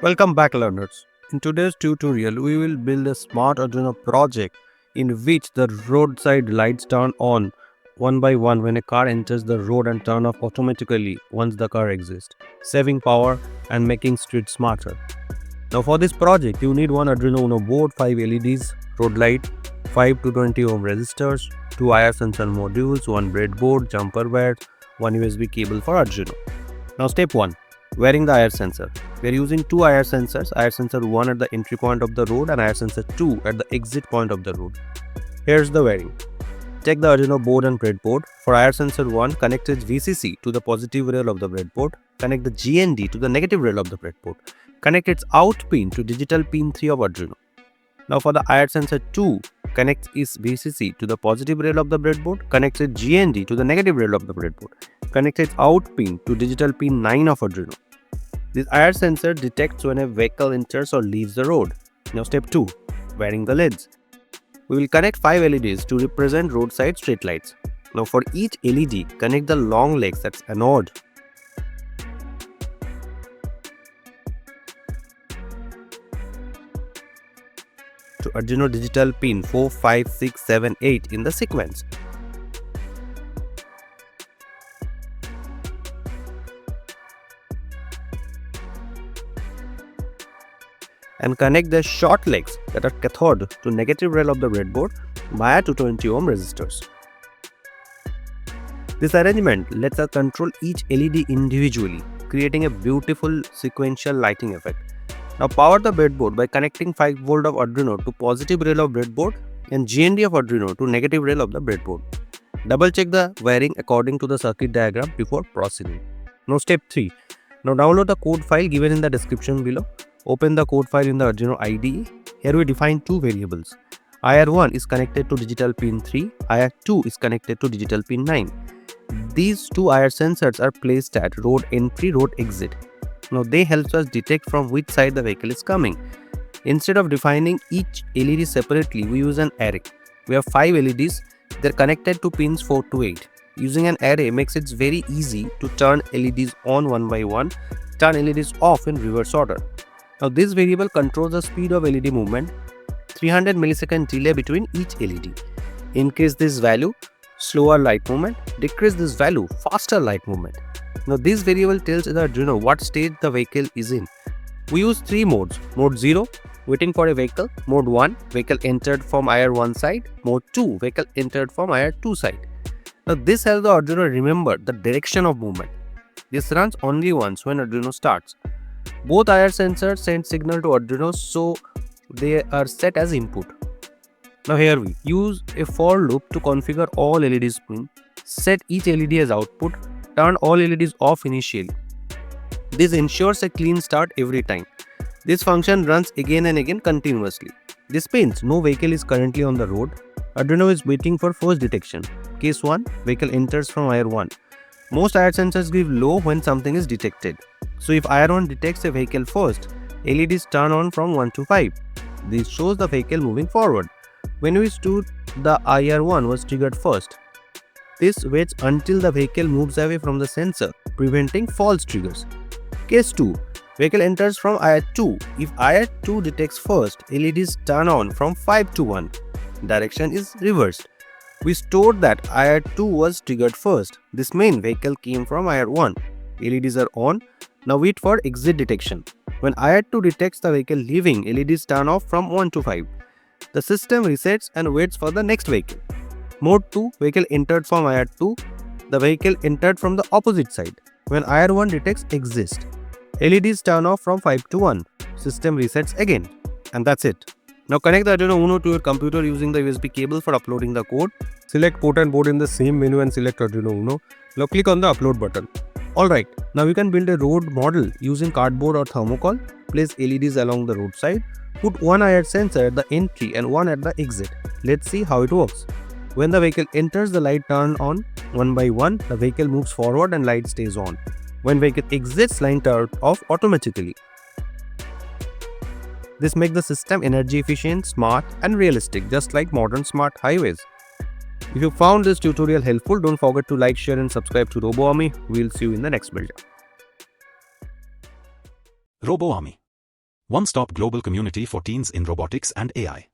Welcome back, learners. In today's tutorial, we will build a smart Arduino project in which the roadside lights turn on one by one when a car enters the road and turn off automatically once the car exits, saving power and making streets smarter. Now for this project, you need one Arduino Uno board, 5 LEDs, road light, 5 to 20 ohm resistors, 2 IR sensor modules, 1 breadboard, jumper wire, 1 USB cable for Arduino. Now step 1. Wiring the IR sensor. We are using two IR sensors, IR sensor 1 at the entry point of the road and IR sensor 2 at the exit point of the road. Here's the wiring. Check the Arduino board and breadboard. For IR sensor 1, connect its VCC to the positive rail of the breadboard. Connect the GND to the negative rail of the breadboard. Connect its out pin to digital pin 3 of Arduino. Now for the IR sensor 2, connect its VCC to the positive rail of the breadboard. Connect its GND to the negative rail of the breadboard. Connect its out pin to digital pin 9 of Arduino. This IR sensor detects when a vehicle enters or leaves the road. Now step 2. Wiring the LEDs. We will connect 5 LEDs to represent roadside street lights. Now for each LED, connect the long legs, that's anode. To Arduino digital pin 4, 5, 6, 7, 8 in the sequence. And connect the short legs that are cathode to negative rail of the breadboard via 220 ohm resistors. This arrangement lets us control each LED individually, creating a beautiful sequential lighting effect. Now power the breadboard by connecting 5 volt of Arduino to positive rail of breadboard and GND of Arduino to negative rail of the breadboard. Double check the wiring according to the circuit diagram before proceeding. Now step 3. Now download the code file given in the description below. Open the code file in the Arduino IDE. Here we define two variables. IR1 is connected to digital pin 3, IR2 is connected to digital pin 9. These two IR sensors are placed at road entry, road exit. Now they help us detect from which side the vehicle is coming. Instead of defining each LED separately, we use an array. We have 5 LEDs, they are connected to pins 4 to 8. Using an array makes it very easy to turn LEDs on one by one, turn LEDs off in reverse order. Now this variable controls the speed of LED movement, 300 millisecond delay between each LED. Increase this value, slower light movement, decrease this value, faster light movement. Now this variable tells the Arduino what stage the vehicle is in. We use 3 modes. Mode 0, waiting for a vehicle. Mode 1, vehicle entered from IR1 side. Mode 2, vehicle entered from IR2 side. Now this helps the Arduino remember the direction of movement. This runs only once when Arduino starts. Both IR sensors send signal to Arduino, so they are set as input. Now here we use a for loop to configure all LEDs pin, set each LED as output, turn all LEDs off initially. This ensures a clean start every time. This function runs again and again continuously. This means no vehicle is currently on the road. Arduino is waiting for first detection. Case 1, vehicle enters from IR1. Most IR sensors give low when something is detected. So if IR1 detects a vehicle first, LEDs turn on from 1 to 5. This shows the vehicle moving forward. When we stood, the IR1 was triggered first. This waits until the vehicle moves away from the sensor, preventing false triggers. Case 2. Vehicle enters from IR2. If IR2 detects first, LEDs turn on from 5 to 1. Direction is reversed. We stored that IR2 was triggered first. This means vehicle came from IR1. LEDs are on. Now wait for exit detection. When IR2 detects the vehicle leaving, LEDs turn off from 1 to 5. The system resets and waits for the next vehicle. Mode 2, vehicle entered from IR2. The vehicle entered from the opposite side. When IR1 detects exist, LEDs turn off from 5 to 1. System resets again. And that's it. Now connect the Arduino Uno to your computer using the USB cable for uploading the code. Select port and board in the same menu and select Arduino Uno. Now click on the upload button. Alright, now you can build a road model using cardboard or thermocol. Place LEDs along the roadside. Put one IR sensor at the entry and one at the exit. Let's see how it works. When the vehicle enters, the light turns on one by one. The vehicle moves forward and light stays on. When vehicle exits, light turns off automatically. This makes the system energy efficient, smart and realistic, just like modern smart highways. If you found this tutorial helpful, don't forget to like, share and subscribe to RoboArmy. We'll see you in the next build. RoboArmy. One-stop global community for teens in robotics and AI.